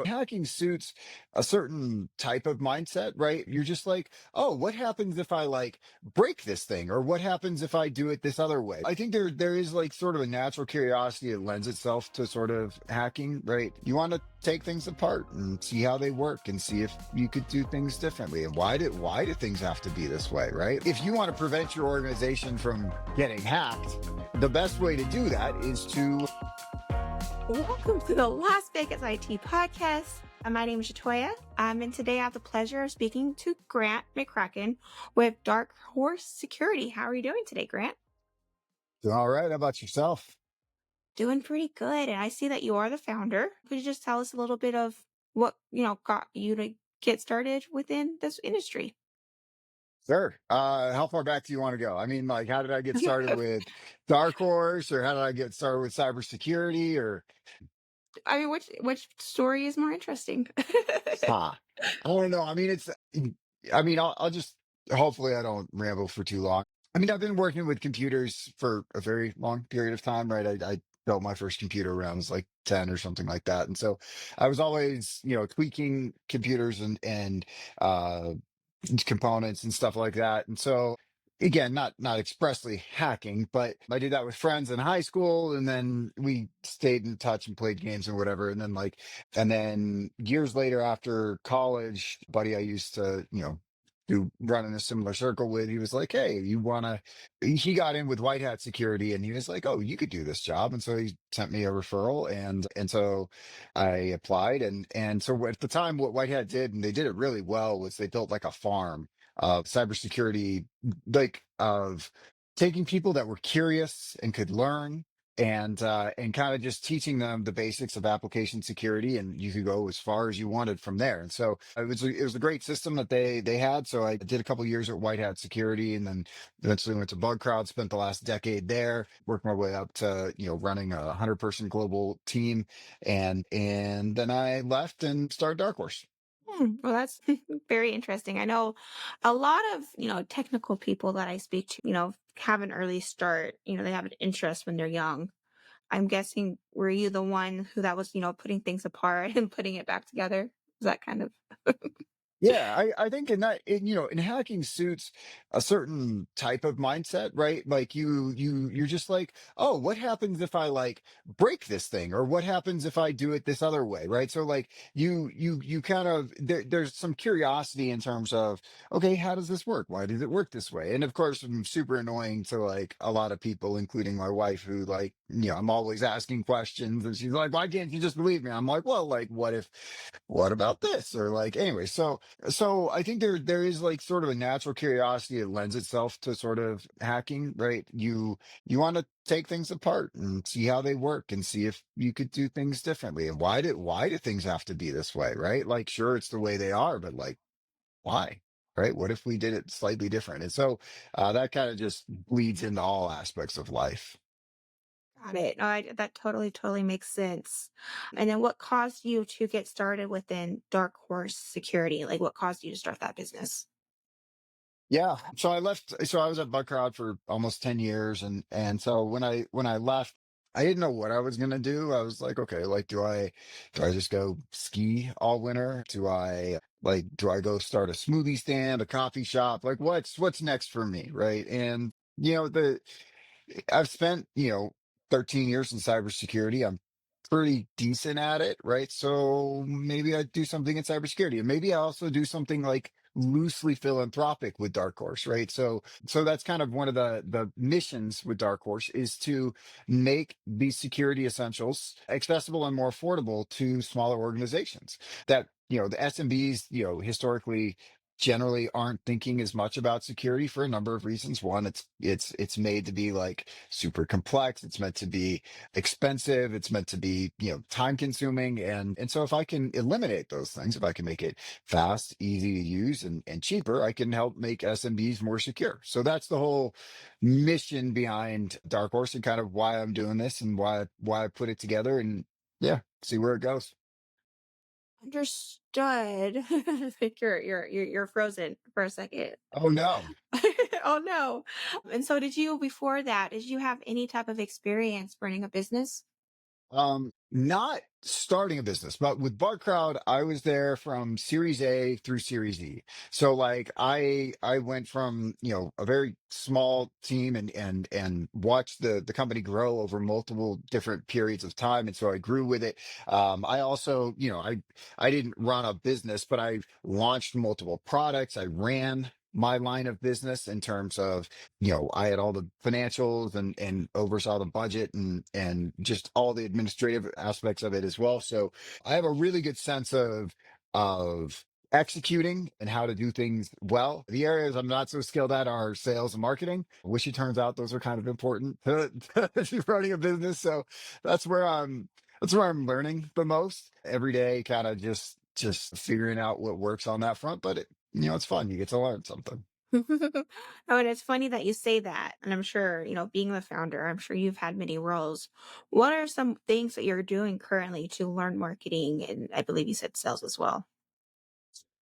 Hacking suits a certain type of mindset, right? You're just like, oh, what happens if I like break this thing? Or what happens if I do it this other way? I think there is like sort of a natural curiosity that lends itself to sort of hacking, right? You want to take things apart and see how they work and see if you could do things differently. And why do things have to be this way, right? If you want to prevent your organization from getting hacked, the best way to do that is to Welcome to the Las Vegas IT podcast. My name is Shatoya, and today I have the pleasure of speaking to Grant McCracken with DarkHorse Security. How are you doing today, Grant? do all right. How about yourself? Doing pretty good. And I see that you are the founder. Could you just tell us a little bit of what, got you to get started within this industry? Sure. How far back do you want to go? I mean, like, how did I get started with Dark Horse, or how did I get started with cybersecurity, or I mean, which story is more interesting? ha? I don't know. I mean, I'll just hopefully I don't ramble for too long. I mean, I've been working with computers for a very long period of time, right? I built my first computer around I was like 10 or something like that. And so I was always, tweaking computers and uh components and stuff like that. And so again, not expressly hacking, but I did that with friends in high school, and then we stayed in touch and played games and whatever. And then years later after college, a buddy I used to, do run in a similar circle with, he was like, hey, he got in with White Hat Security, and he was like, oh, you could do this job. And so he sent me a referral, and so I applied. And so at the time, what White Hat did, and they did it really well, was they built like a farm of cybersecurity, like of taking people that were curious and could learn, and kind of just teaching them the basics of application security, and you could go as far as you wanted from there. And so it was a great system that they had. So I did a couple years at White Hat Security, and then eventually went to Bug Crowd, spent the last decade there, worked my way up to running a 100-person global team, and then I left and started Dark Horse. Well, that's very interesting. I know a lot of, technical people that I speak to, have an early start, they have an interest when they're young. I'm guessing, were you the one who that was, putting things apart and putting it back together? Is that kind of Yeah, I think in hacking suits a certain type of mindset, right? Like you're just like, oh, what happens if I like break this thing, or what happens if I do it this other way, right? So like you kind of there's some curiosity in terms of, okay, how does this work? Why does it work this way? And of course, I'm super annoying to like a lot of people, including my wife, who like, I'm always asking questions, and she's like, why can't you just believe me? I'm like, well, like, what about this? Or like, anyway, so I think there is like sort of a natural curiosity that lends itself to sort of hacking, right? You want to take things apart and see how they work and see if you could do things differently. And why do things have to be this way, right? Like, sure, it's the way they are, but like, why? Right? What if we did it slightly different? And so that kind of just bleeds into all aspects of life. got it? No, that totally makes sense. And then what caused you to get started within Dark Horse Security? Like, what caused you to start that business? Yeah. So I left. So I was at Bug Crowd for almost 10 years. And so when I left, I didn't know what I was gonna do. I was like, okay, like, do I just go ski all winter? Do I go start a smoothie stand, a coffee shop? Like, what's next for me? Right. And the I've spent, 13 years in cybersecurity. I'm pretty decent at it, right? So maybe I do something in cybersecurity, and maybe I also do something like loosely philanthropic with Dark Horse, right? So that's kind of one of the missions with Dark Horse, is to make these security essentials accessible and more affordable to smaller organizations that, the SMBs, historically generally aren't thinking as much about security for a number of reasons. One, it's made to be like super complex. It's meant to be expensive. It's meant to be, time consuming. And so if I can eliminate those things, if I can make it fast, easy to use, and cheaper, I can help make SMBs more secure. So that's the whole mission behind Dark Horse, and kind of why I'm doing this, and why I put it together, and yeah, see where it goes. Understood. I think you're frozen for a second. Oh no. Oh no. And so before that, did you have any type of experience running a business? Not starting a business, but with Bart Crowd, I was there from Series A through Series E. So like I went from, a very small team and watched the company grow over multiple different periods of time. And so I grew with it. I also, I didn't run a business, but I launched multiple products. I ran my line of business in terms of, I had all the financials and oversaw the budget and just all the administrative aspects of it as well. So I have a really good sense of executing and how to do things well. The areas I'm not so skilled at are sales and marketing, which it turns out those are kind of important to running a business. So that's where I'm learning the most every day, kind of just figuring out what works on that front. But it's fun. You get to learn something. Oh, and it's funny that you say that. And I'm sure, being the founder, I'm sure you've had many roles. What are some things that you're doing currently to learn marketing? And I believe you said sales as well.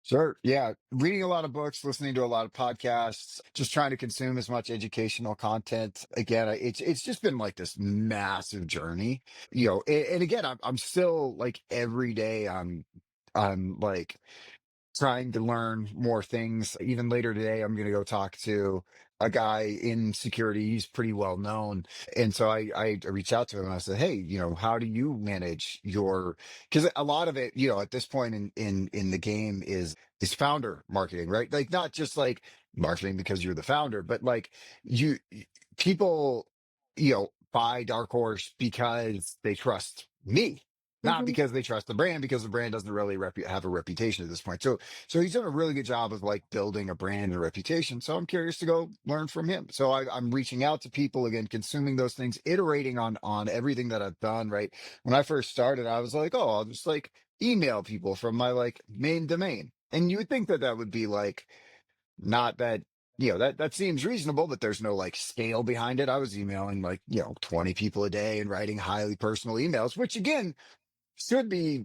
Sure. Yeah. Reading a lot of books, listening to a lot of podcasts, just trying to consume as much educational content. Again, it's just been like this massive journey, and again, I'm still like every day I'm like trying to learn more things. Even later today, I'm going to go talk to a guy in security. He's pretty well known. And so I reached out to him and I said, hey, how do you manage because a lot of it, at this point in the game is founder marketing, right? Like not just like marketing because you're the founder, but like you people, buy Dark Horse because they trust me. Not Hmm. because they trust the brand, because the brand doesn't really have a reputation at this point. So he's done a really good job of like building a brand and a reputation. So I'm curious to go learn from him. So I'm reaching out to people again, consuming those things, iterating on everything that I've done. Right. When I first started, I was like, oh, I'll just like email people from my like main domain. And you would think that that would be like not that, that seems reasonable, but there's no like scale behind it. I was emailing like, 20 people a day and writing highly personal emails, which again should be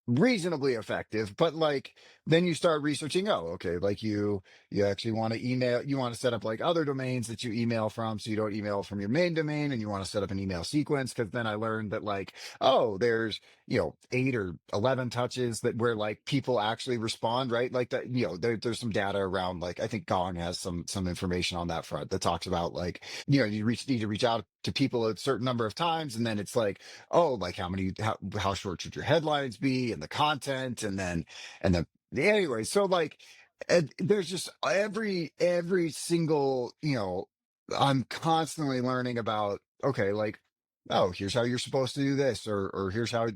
reasonably effective, but like then you start researching, oh, okay, like you actually want to you want to set up like other domains that you email from, so you don't email from your main domain, and you want to set up an email sequence. Because then I learned that like, oh, there's 8 or 11 touches that where like people actually respond, right? Like that, there's some data around, like I think Gong has some information on that front that talks about like, you need to reach out to people a certain number of times, and then it's like, oh, like how short should your headlines be and the content, and then anyway, so like there's just every single, I'm constantly learning about, okay, like, oh, here's how you're supposed to do this, or here's how,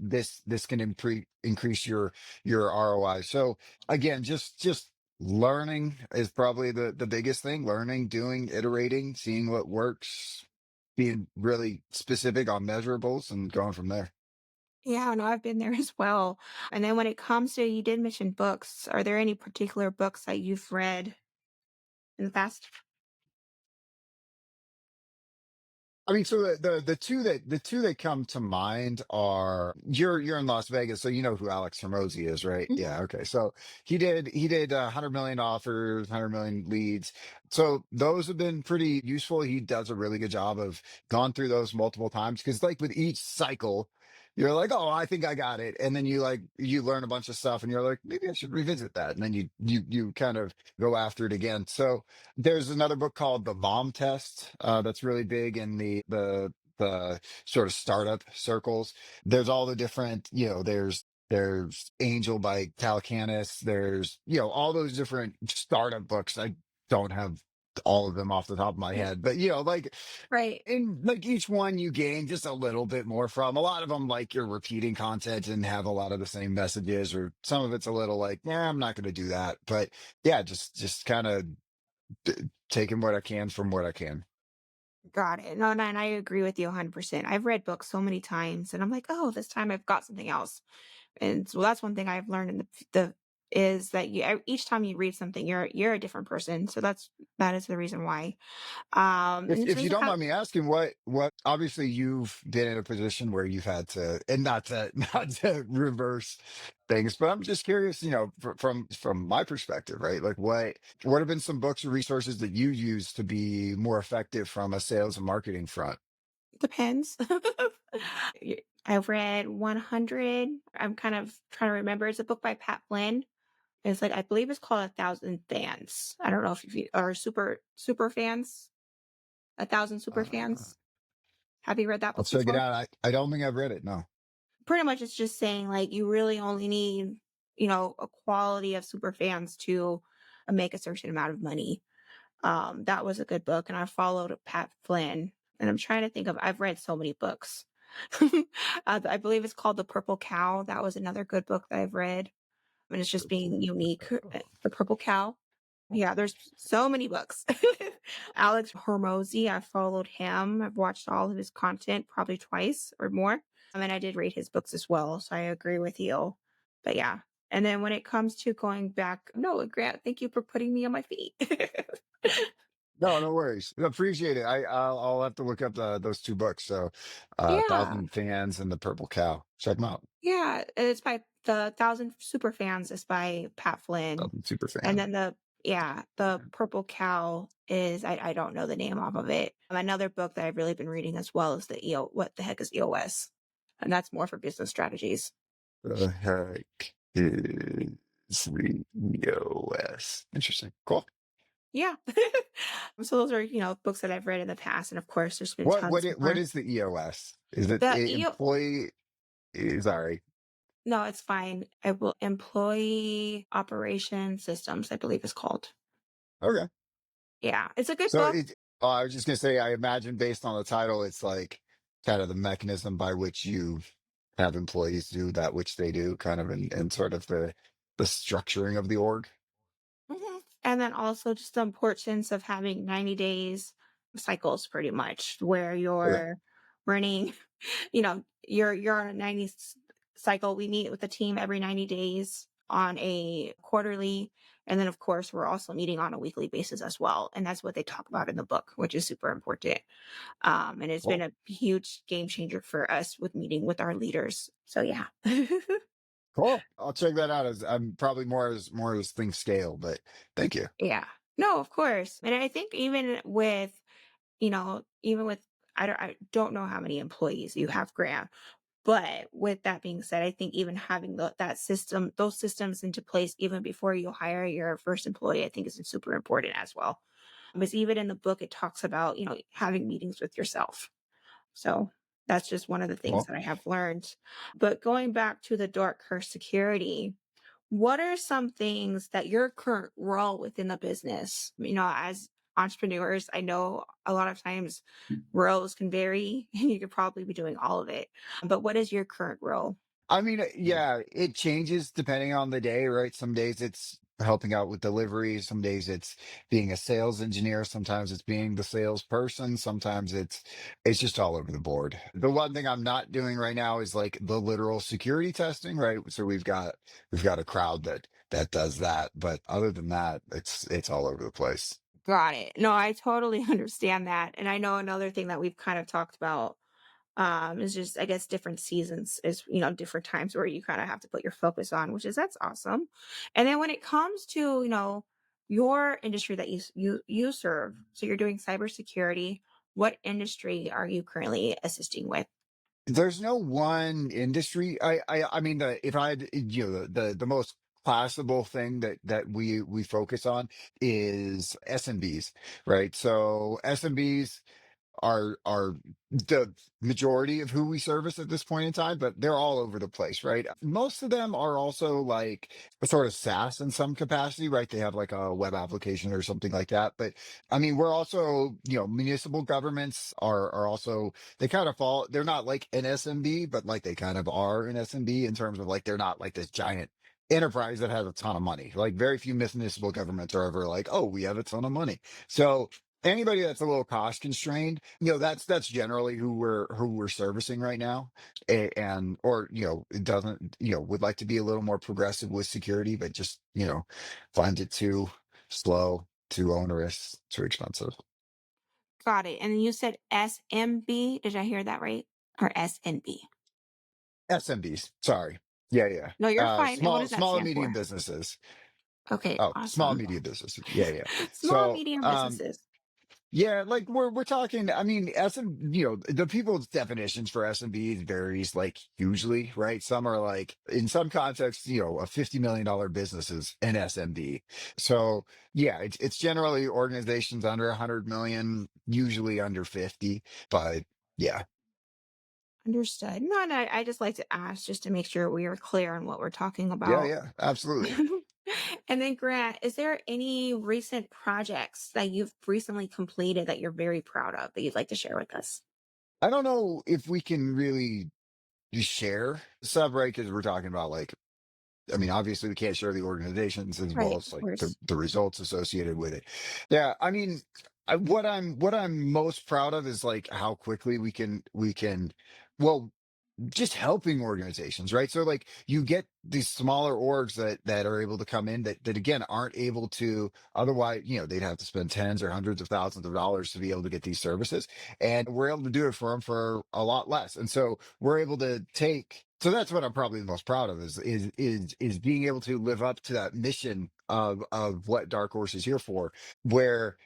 this can increase your ROI. So again, just learning is probably the biggest thing. Learning, doing, iterating, seeing what works, being really specific on measurables and going from there. Yeah, no, I've been there as well. And then when it comes to, you did mention books. Are there any particular books that you've read in the past? I mean, so the two that come to mind are, you're in Las Vegas, so you know who Alex Hermosi is, right? Mhm. Yeah, okay. So he did 100 million offers, 100 million leads. So those have been pretty useful. He does a really good job of gone through those multiple times, because like with each cycle, you're like, oh, I think I got it, and then you learn a bunch of stuff, and you're like, maybe I should revisit that, and then you kind of go after it again. So there's another book called The Mom Test, that's really big in the sort of startup circles. There's all the different, there's Angel by Calacanis. There's, all those different startup books. I don't have all of them off the top of my Yeah. head, but like Right. in like each one you gain just a little bit more from. A lot of them like you're repeating content and have a lot of the same messages, or some of it's a little like, yeah, I'm not going to do that. But yeah, just kind of taking what I can from what I can. Got it. No, and I agree with you 100%. I've read books so many times and I'm like, oh, this time I've got something else. And so that's one thing I've learned in the is that each time you read something, you're a different person. So that is the reason why. If In if you terms of don't how mind me asking, what obviously you've been in a position where you've had to, and not to not to reverse things, but I'm just curious, from my perspective, right? Like what have been some books or resources that you use to be more effective from a sales and marketing front? Depends. I've read 100. I'm kind of trying to remember. It's a book by Pat Flynn. It's like I believe it's called 1,000 Fans. I don't know if you are super fans. 1,000 super Uh, fans. Have you read that I'll book check it before? out. I don't think I've read it. No. Pretty much, it's just saying like you really only need a quality of super fans to make a certain amount of money. That was a good book, and I followed Pat Flynn. And I'm trying to think of. I've read so many books. I believe it's called The Purple Cow. That was another good book that I've read, and it's just being Purple unique. Cow. The Purple Cow. Yeah, there's so many books. Alex Hormozy, I followed him. I've watched all of his content probably twice or more. I mean, I did read his books as well, so I agree with you. But yeah. And then when it comes to going back, no, Grant, thank you for putting me on my feet. No, no worries. Appreciate it. I'll have to look up those two books. So, Yeah. Thousand Fans and the Purple Cow. Check them out. Yeah. It's by the Thousand Super Fans is by Pat Flynn. Thousand Super And Fan. then the Purple Cow is I don't know the name off of it. Another book that I've really been reading as well is the what the heck is EOS? And that's more for business strategies. The heck is the EOS? Interesting. Cool. Yeah. So those are, books that I've read in the past. And of course there's been What tons what more. is the EOS? Is it The EO employee? Sorry. No, it's fine. I will employee operation systems, I believe is called. Okay. Yeah. It's a good So book. it. I was just gonna say. I imagine based on the title, it's like kind of the mechanism by which you have employees do that which they do, kind of in sort of the structuring of the org. Mhm. And then also just the importance of having 90 days cycles pretty much where Okay. you're running, you're on a 90 cycle. We meet with the team every 90 days on a quarterly. And then of course we're also meeting on a weekly basis as well. And that's what they talk about in the book, which is super important. And it's been Cool. a huge game changer for us with meeting with our leaders. So yeah. Cool. I'll check that out. As I'm probably more as things scale, but thank you. Yeah. No, of course. And I think even with I don't know how many employees you have, Grant, but with that being said, I think even having those systems into place even before you hire your first employee, I think is super important as well. Because even in the book, it talks about, having meetings with yourself. So that's just one of the things Well, that I have learned. But going back to the DarkHorse Security, what are some things that your current role within the business, as entrepreneurs, I know a lot of times roles can vary and you could probably be doing all of it. But what is your current role? I mean, yeah, it changes depending on the day, right? Some days it's helping out with delivery. Some days it's being a sales engineer. Sometimes it's being the salesperson. Sometimes it's just all over the board. The one thing I'm not doing right now is like the literal security testing, right? So we've got a crowd that does that. But other than that, it's all over the place. Got it. No, I totally understand that. And I know another thing that we've kind of talked about is just I guess different seasons is different times where you kind of have to put your focus on, which is that's awesome. And then when it comes to your industry that you serve, so you're doing cybersecurity, what industry are you currently assisting with? There's no one industry. I mean, if I had, the most classable thing that we focus on is SMBs, right? So SMBs are the majority of who we service at this point in time, but they're all over the place, right? Most of them are also like a sort of SaaS in some capacity, right? They have like a web application or something like that. But I mean, we're also, municipal governments are also, they kind of fall, they're not like an SMB, but like they kind of are an SMB in terms of like they're not like this giant enterprise that has a ton of money. Like very few municipal governments are ever like, oh, we have a ton of money. So anybody that's a little cost constrained, that's generally who we're servicing right now. And or it doesn't, would like to be a little more progressive with security, but just finds it too slow, too onerous, too expensive. Got it. And you said SMB. Did I hear that right? Or SNB? SMBs, sorry. Yeah, yeah. No, you're fine. And what Small does that small and stand medium for? businesses. Okay, Oh, small and awesome. medium businesses. Yeah, yeah. Small So medium businesses. Yeah, like we're talking. I mean, the people's definitions for SMBs varies like hugely, right? Some are like in some contexts, a $50 million business is an SMB. So yeah, it's generally organizations under 100 million, usually under 50. But yeah, Understood. No, no, I just like to ask just to make sure we are clear on what we're talking yeah, about. yeah, absolutely. And then, Grant, is there any recent projects that you've recently completed that you're very proud of that you'd like to share with us? I don't know if we can really share stuff, right? Because we're talking about like I mean, obviously we can't share the organizations as well Right, as of like course. the results associated with it. Yeah, I mean, what I'm most proud of is like how quickly we can well just helping organizations, right? So like you get these smaller orgs that are able to come in that again aren't able to otherwise, they'd have to spend tens or hundreds of thousands of dollars to be able to get these services. And we're able to do it for them for a lot less. And so we're able to take so that's what I'm probably the most proud of is being able to live up to that mission of what Dark Horse is here for, where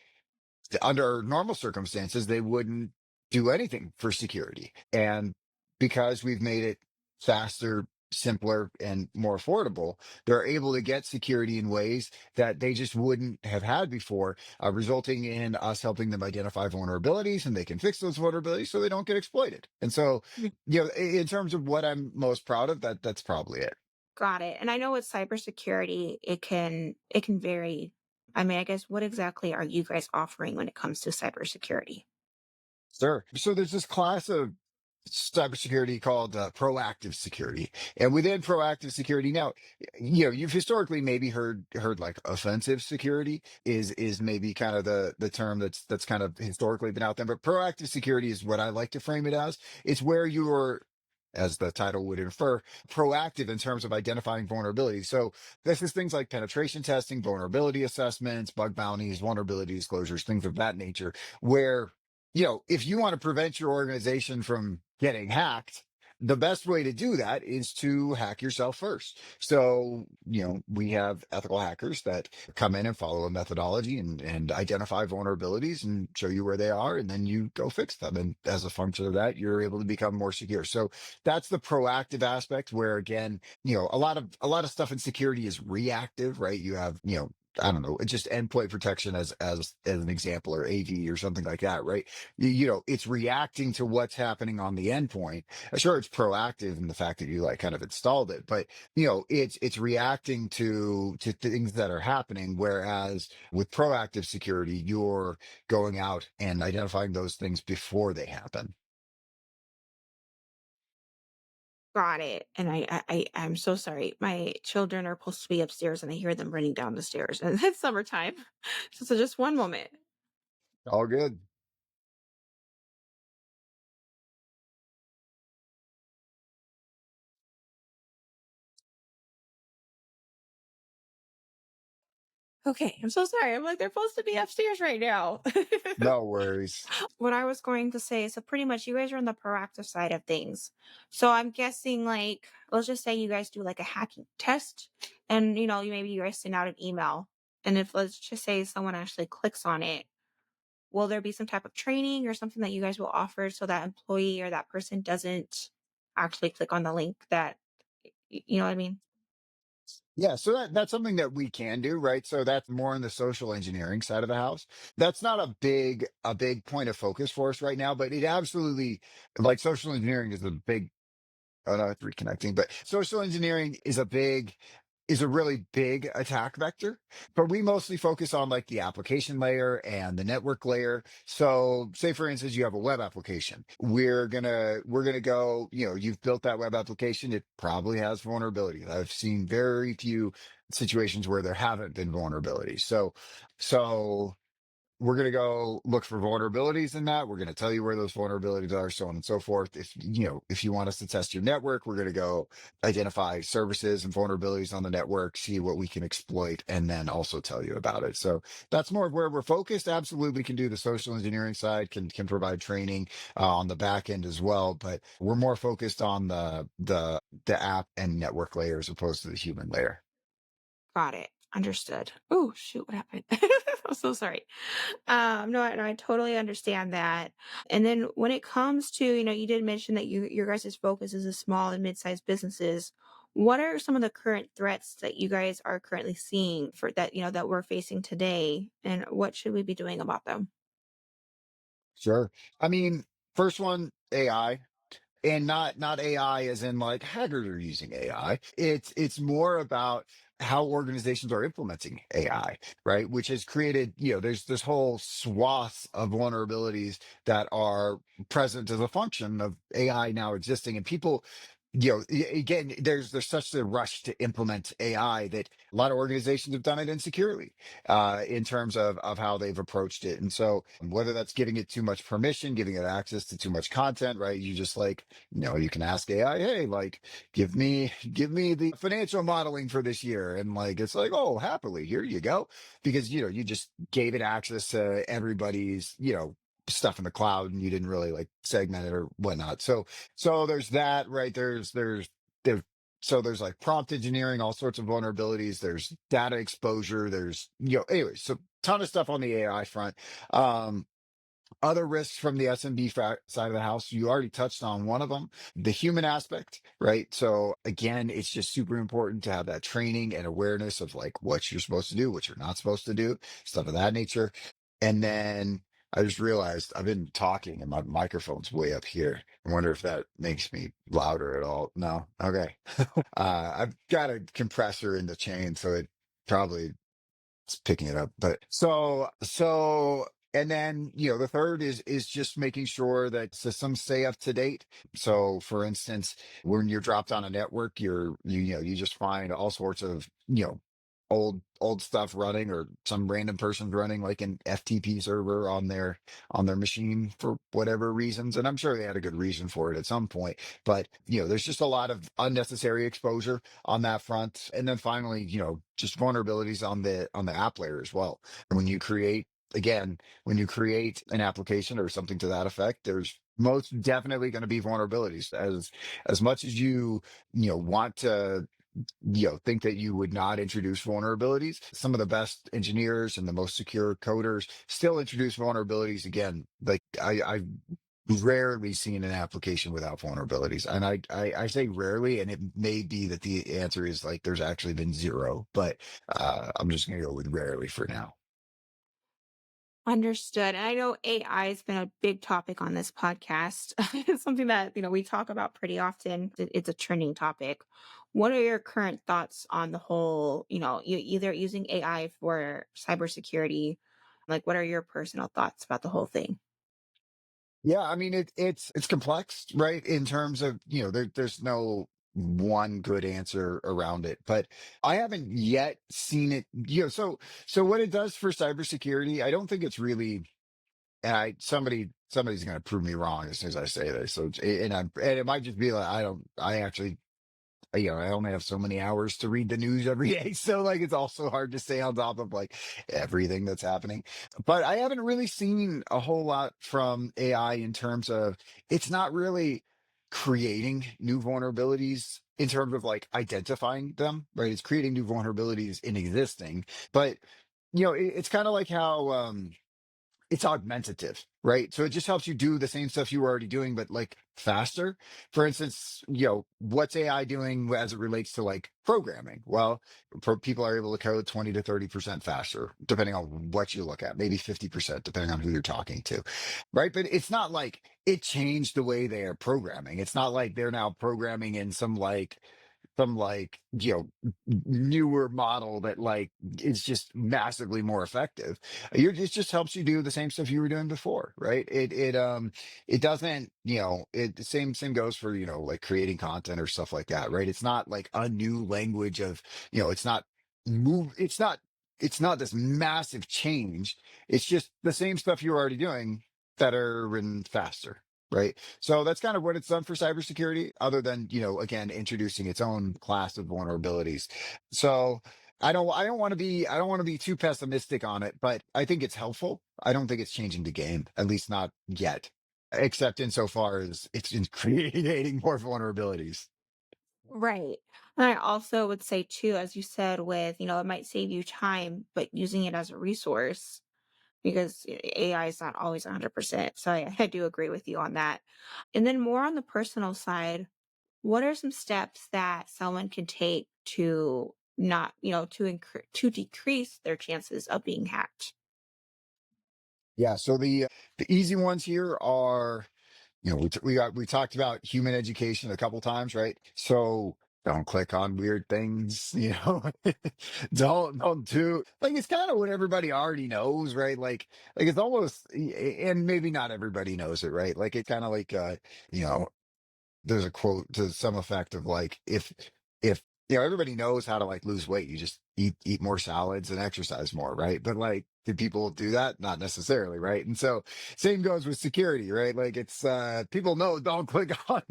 under normal circumstances, they wouldn't do anything for security. And because we've made it faster, simpler, and more affordable, they're able to get security in ways that they just wouldn't have had before, resulting in us helping them identify vulnerabilities and they can fix those vulnerabilities so they don't get exploited. And so, Mm. in terms of what I'm most proud of, that's probably it. Got it. And I know with cybersecurity, it can vary. I mean, I guess what exactly are you guys offering when it comes to cybersecurity? Sure. So there's this class of cybersecurity called proactive security, and within proactive security, now, you've historically maybe heard like offensive security is maybe kind of the term that's kind of historically been out there. But proactive security is what I like to frame it as. It's where you're, as the title would infer, proactive in terms of identifying vulnerabilities. So this is things like penetration testing, vulnerability assessments, bug bounties, vulnerability disclosures, things of that nature, where if you want to prevent your organization from getting hacked, the best way to do that is to hack yourself first. So, we have ethical hackers that come in and follow a methodology and identify vulnerabilities and show you where they are, and then you go fix them. And as a function of that, you're able to become more secure. So that's the proactive aspect where again, a lot of stuff in security is reactive, right? You have, I don't know, it's just endpoint protection as an example, or AV or something like that, right? It's reacting to what's happening on the endpoint. Sure, it's proactive in the fact that you like kind of installed it, but it's reacting to things that are happening. Whereas with proactive security, you're going out and identifying those things before they happen. Got it. And I'm so sorry. My children are supposed to be upstairs and I hear them running down the stairs and it's summertime. So just one moment. All good. Okay. I'm so sorry. I'm like, they're supposed to be upstairs right now. No worries. What I was going to say, so pretty much you guys are on the proactive side of things. So I'm guessing like, let's just say you guys do like a hacking test and maybe you guys send out an email. And if let's just say someone actually clicks on it, will there be some type of training or something that you guys will offer so that employee or that person doesn't actually click on the link that you know what I mean? Yeah, so that's something that we can do, right? So that's more on the social engineering side of the house. That's not a big point of focus for us right now, but it absolutely like social engineering is a big oh no, it's reconnecting. But social engineering is a really big attack vector. But we mostly focus on like the application layer and the network layer. So say for instance, you have a web application. We're gonna go, you've built that web application, it probably has vulnerabilities. I've seen very few situations where there haven't been vulnerabilities. So we're going to go look for vulnerabilities in that. We're going to tell you where those vulnerabilities are, so on and so forth. If you want us to test your network, we're going to go identify services and vulnerabilities on the network, see what we can exploit, and then also tell you about it. So that's more of where we're focused. Absolutely can do the social engineering side, can provide training on the back end as well, but we're more focused on the app and network layer as opposed to the human layer. Got it. Understood. Oh, shoot, what happened? I'm so sorry. No, no, I totally understand that. And then when it comes to, you did mention that your guys' focus is a small and mid-sized businesses. What are some of the current threats that you guys are currently seeing for that, that we're facing today? And what should we be doing about them? Sure. I mean, first one, AI. And not AI as in like hackers are using AI. It's more about how organizations are implementing AI, right? Which has created, there's this whole swath of vulnerabilities that are present as a function of AI now existing. And people, again, there's such a rush to implement AI that a lot of organizations have done it insecurely in terms of how they've approached it. And so whether that's giving it too much permission, giving it access to too much content, right? You just like, you can ask AI, hey, like, give me the financial modeling for this year. And like, it's like, oh, happily, here you go. Because, you just gave it access to everybody's, stuff in the cloud and you didn't really like segment it or whatnot. So there's that, right? There, so there's like prompt engineering, all sorts of vulnerabilities. There's data exposure. There's, anyway, so ton of stuff on the AI front. Um, Other risks from the SMB side of the house, you already touched on one of them, the human aspect, right? So again, it's just super important to have that training and awareness of like what you're supposed to do, what you're not supposed to do, stuff of that nature. And then I just realized I've been talking and my microphone's way up here. I wonder if that makes me louder at all. No. Okay. I've got a compressor in the chain, so it probably it's picking it up. But and then the third is just making sure that systems stay up to date. So for instance, when you're dropped on a network, you just find all sorts of old stuff running or some random person's running like an FTP server on their machine for whatever reasons. And I'm sure they had a good reason for it at some point. But there's just a lot of unnecessary exposure on that front. And then finally, just vulnerabilities on the app layer as well. When you create, again, when you create an application or something to that effect, there's most definitely going to be vulnerabilities. As much as want to think that you would not introduce vulnerabilities. Some of the best engineers and the most secure coders still introduce vulnerabilities. Again, like I've rarely seen an application without vulnerabilities. And I say rarely, and it may be that the answer is like there's actually been zero, but I'm just gonna go with rarely for now. Understood. And I know AI has been a big topic on this podcast. It's something that, we talk about pretty often. It's a trending topic. What are your current thoughts on the whole, you either using AI for cybersecurity? Like, what are your personal thoughts about the whole thing? Yeah, I mean it's complex, right? In terms of, there's no one good answer around it, but I haven't yet seen it, so what it does for cybersecurity, I don't think it's really, and somebody's going to prove me wrong as soon as I say this. So and it might just be like I actually, I only have so many hours to read the news every day. So like it's also hard to stay on top of like everything that's happening. But I haven't really seen a whole lot from AI in terms of it's not really creating new vulnerabilities in terms of like identifying them, right? It's creating new vulnerabilities in existing. But it's kind of like how it's augmentative, right? So it just helps you do the same stuff you were already doing, but like faster. For instance, what's AI doing as it relates to like programming? Well, people are able to code 20 to 30% faster, depending on what you look at, maybe 50%, depending on who you're talking to, right? But it's not like it changed the way they are programming. It's not like they're now programming in some newer model that like is just massively more effective. It just helps you do the same stuff you were doing before, right? It doesn't, the same goes for, like creating content or stuff like that, right? It's not like a new language of, it's not move it's not this massive change. It's just the same stuff you're already doing better and faster, right? So that's kind of what it's done for cybersecurity, other than, again, introducing its own class of vulnerabilities. So I don't want to be too pessimistic on it, but I think it's helpful. I don't think it's changing the game, at least not yet, except insofar as it's in creating more vulnerabilities. Right. And I also would say too, as you said, with, it might save you time, but using it as a resource because AI is not always 100%. So I do agree with you on that. And then more on the personal side, what are some steps that someone can take to not, to decrease their chances of being hacked? Yeah. So the easy ones here are, we talked about human education a couple times, right? So don't click on weird things, don't do like it's kind of what everybody already knows, right? Like it's almost and maybe not everybody knows it, right? Like it's kind of like you know, there's a quote to some effect of like if everybody knows how to like lose weight, you just eat more salads and exercise more, right? But like do people do that? Not necessarily, right? And so same goes with security, right? Like it's people know don't click on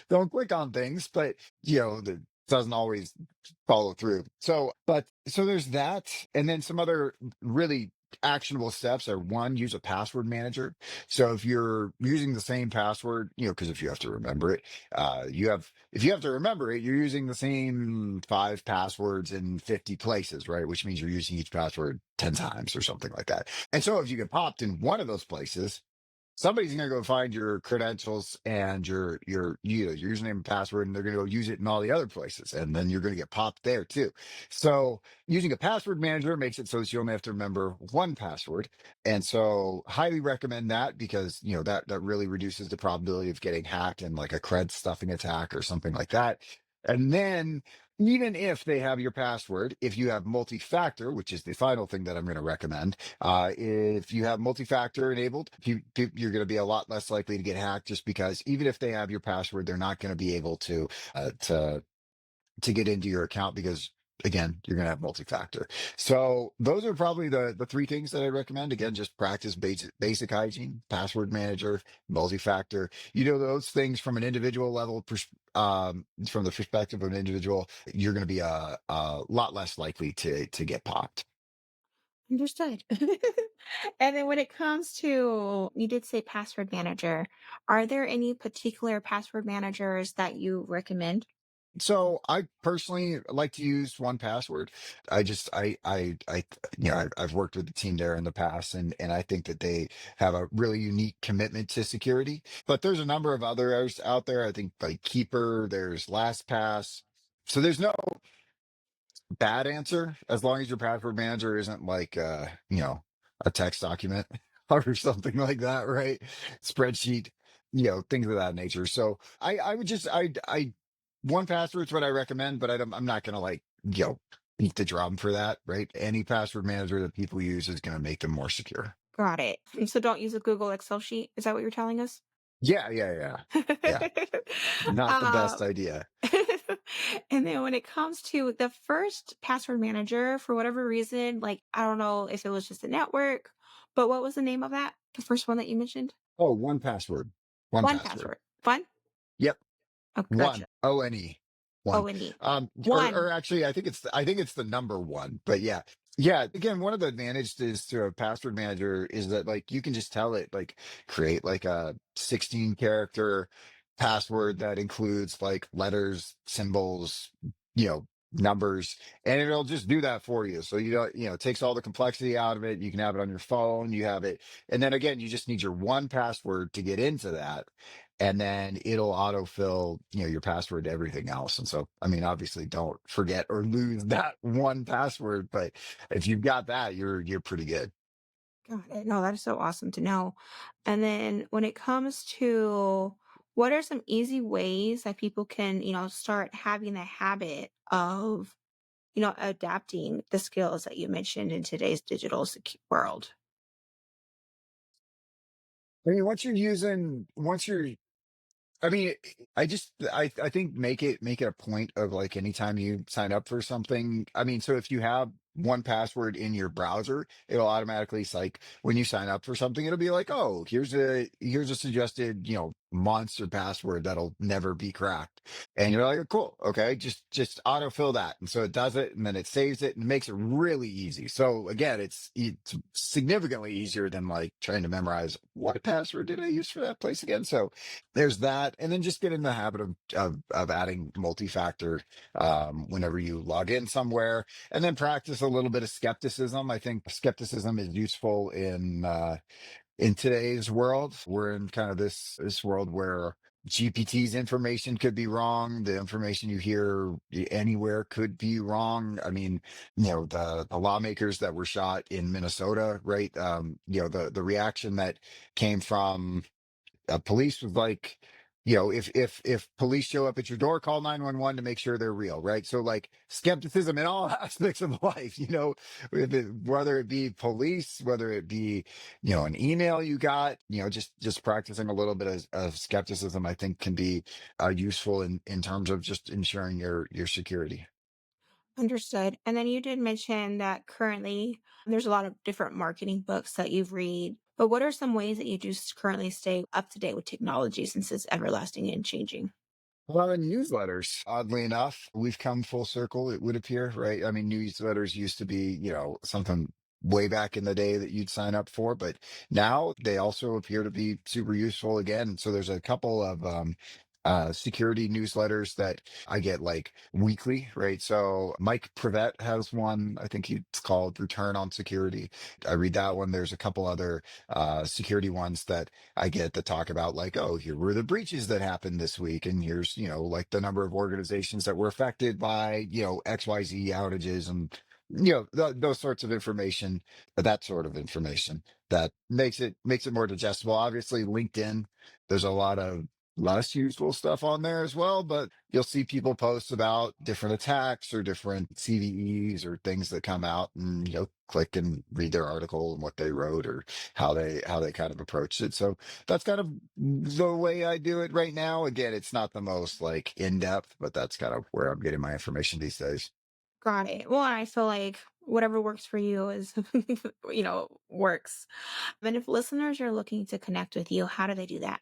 don't click on things, but that doesn't always follow through. So there's that. And then some other really actionable steps are one, use a password manager. So if you're using the same password, because if you have to remember it, if you have to remember it, you're using the same five passwords in 50 places, right? Which means you're using each password 10 times or something like that. And so if you get popped in one of those places, somebody's going to go find your credentials and your username and password, and they're going to go use it in all the other places, and then you're going to get popped there too. So using a password manager makes it so that you only have to remember one password, and so highly recommend that because that really reduces the probability of getting hacked and like a cred stuffing attack or something like that. And then even if they have your password, if you have multi-factor, which is the final thing that I'm going to recommend, if you have multi-factor enabled, you're going to be a lot less likely to get hacked just because even if they have your password, they're not going to be able uh, to to get into your account because again, you're going to have multi-factor. So those are probably the three things that I recommend. Again, just practice basic hygiene, password manager, multi-factor. Those things from an individual level, from the perspective of an individual, you're going to be a lot less likely to get popped. Understood. And then when it comes to, you did say password manager, are there any particular password managers that you recommend? So I personally like to use one password. I just I've worked with the team there in the past and I think that they have a really unique commitment to security. But there's a number of others out there. I think like Keeper, there's LastPass. So there's no bad answer as long as your password manager isn't like a text document or something like that, right? Spreadsheet, things of that nature. So I would just I one password is what I recommend, but I'm not gonna like beat the drum for that, right? Any password manager that people use is gonna make them more secure. Got it. So don't use a Google Excel sheet. Is that what you're telling us? Yeah, yeah, yeah. Yeah. Not the best um, idea. and then when it comes to the first password manager, for whatever reason, like I don't know if it was just a network, but what was the name of that? The first one that you mentioned? Oh, one password. One One password. password. Fun? Yep. Oh, One. gotcha. ONE. One. O-N-E. Or One. actually I think it's the number one, but yeah. Yeah. Again, one of the advantages to a password manager is that like you can just tell it like create like a 16 character password that includes like letters, symbols, numbers, and it'll just do that for you. So it takes all the complexity out of it. You can have it on your phone, you have it, and then again, you just need your one password to get into that and then it'll autofill, your password to everything else. And so, I mean, obviously don't forget or lose that one password, but if you've got that, you're pretty good. Got it. No, that is so awesome to know. And then when it comes to what are some easy ways that people can, start having the habit of, adapting the skills that you mentioned in today's digital world? I mean, once you're I mean, I think make it a point of like anytime you sign up for something. I mean, so if you have one password in your browser, it'll automatically it's like when you sign up for something, it'll be like, oh, here's a suggested, monster password that'll never be cracked. And you're like, cool, okay, just autofill that. And so it does it, and then it saves it and makes it really easy. So again, it's significantly easier than like trying to memorize what password did I use for that place again. So there's that. And then just get in the habit of adding multi-factor whenever you log in somewhere, and then practice a little bit of skepticism. I think skepticism is useful in today's world. We're in kind of this world where GPT's information could be wrong. The information you hear anywhere could be wrong. I mean, the lawmakers that were shot in Minnesota, right? The reaction that came from police was like, if police show up at your door, call 911 to make sure they're real, right? So like skepticism in all aspects of life, whether it be police, whether it be, an email you got, just practicing a little bit of skepticism, I think can be useful in terms of just ensuring your security. Understood. And then you did mention that currently there's a lot of different marketing books that you've read. But what are some ways that you just currently stay up to date with technology since it's everlasting and changing? A lot of newsletters, oddly enough, we've come full circle, it would appear, right? I mean, newsletters used to be, something way back in the day that you'd sign up for, but now they also appear to be super useful again. So there's a couple of security newsletters that I get like weekly, right? So Mike Privet has one, I think it's called Return on Security. I read that one. There's a couple other security ones that I get that talk about like, oh, here were the breaches that happened this week. And here's, like the number of organizations that were affected by, XYZ outages and, those sorts of information, that sort of information that makes it more digestible. Obviously, LinkedIn, there's a lot of less useful stuff on there as well, but you'll see people post about different attacks or different CVEs or things that come out, and click and read their article and what they wrote or how they kind of approached it. So that's kind of the way I do it right now. Again, it's not the most like in depth, but that's kind of where I'm getting my information these days. Got it. Well, I feel like whatever works for you is, works. And if listeners are looking to connect with you, how do they do that?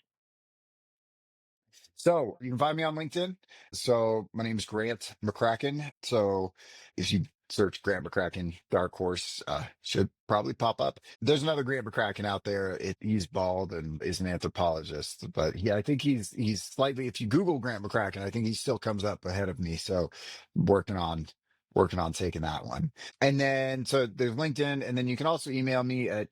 So you can find me on LinkedIn. So my name is Grant McCracken. So if you search Grant McCracken, Dark Horse, should probably pop up. There's another Grant McCracken out there. He's bald and is an anthropologist, but yeah, I think he's slightly. If you Google Grant McCracken, I think he still comes up ahead of me. So working on working on taking that one. And then so there's LinkedIn, and then you can also email me at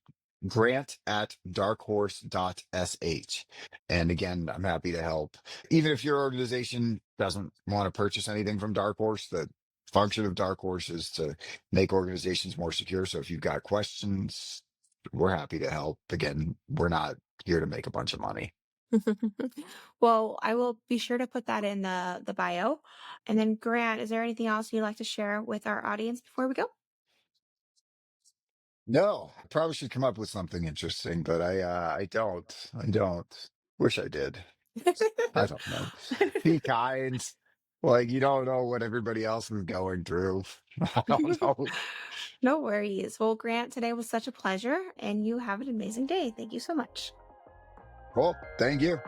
grant@darkhorse.sh. And again, I'm happy to help. Even if your organization doesn't want to purchase anything from Dark Horse, the function of Dark Horse is to make organizations more secure. So if you've got questions, we're happy to help. Again, we're not here to make a bunch of money. Well, I will be sure to put that in the bio. And then Grant, is there anything else you'd like to share with our audience before we go? No, I probably should come up with something interesting, but I don't. I don't. Wish I did. I don't know. Be kind. Like you don't know what everybody else is going through. I don't know. No worries. Well, Grant, today was such a pleasure, and you have an amazing day. Thank you so much. Cool. Thank you.